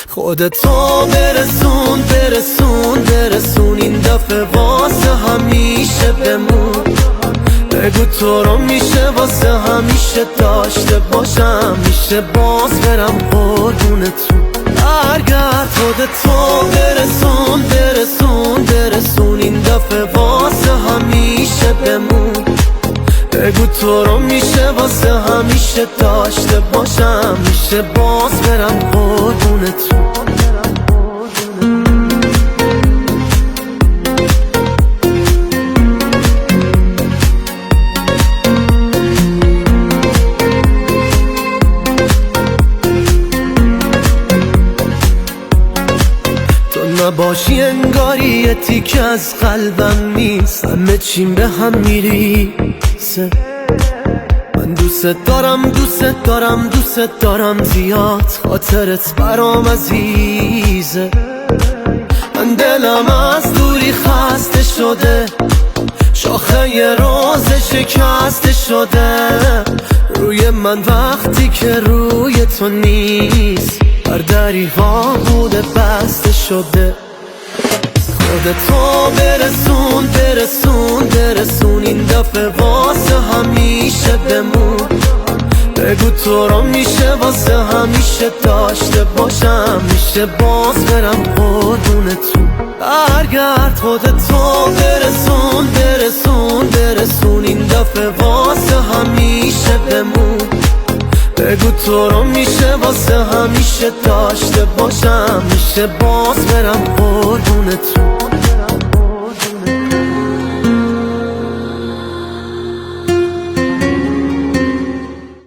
خودتو برسون برسون برسون این دفعه واسه همیشه بمون. بگو تو رو میشه واسه همیشه داشته باشم، میشه باز برم قربونتون. برگرد خودتو برسون برسون برسون این دفعه واسه همیشه بمون. بگو تو رو میشه واسه همیشه داشته باشم، میشه باز برم قربونتون. نباشی انگاری یه تیکه از قلبم نیست، همه چیم به هم میریسه. من دوست دارم دوست دارم دوست دارم زیاد، خاطرت برام عزیزه. من دلم از دوری خسته شده، شاخه یه روز شکسته شده. روی من وقتی که روی تو نیست، بر دریغا بوده بسته شده. خودتو برسون برسون برسون این دفعه واسه همیشه بمون. بگو تو رو میشه واسه همیشه داشته باشم، میشه باز برم قربونتون. برگرد خودتو برسون برسون برسون این دفعه واسه همیشه بمون. بگو تو رو میشه واسه همیشه داشته باشم، میشه باز برم قربونتون.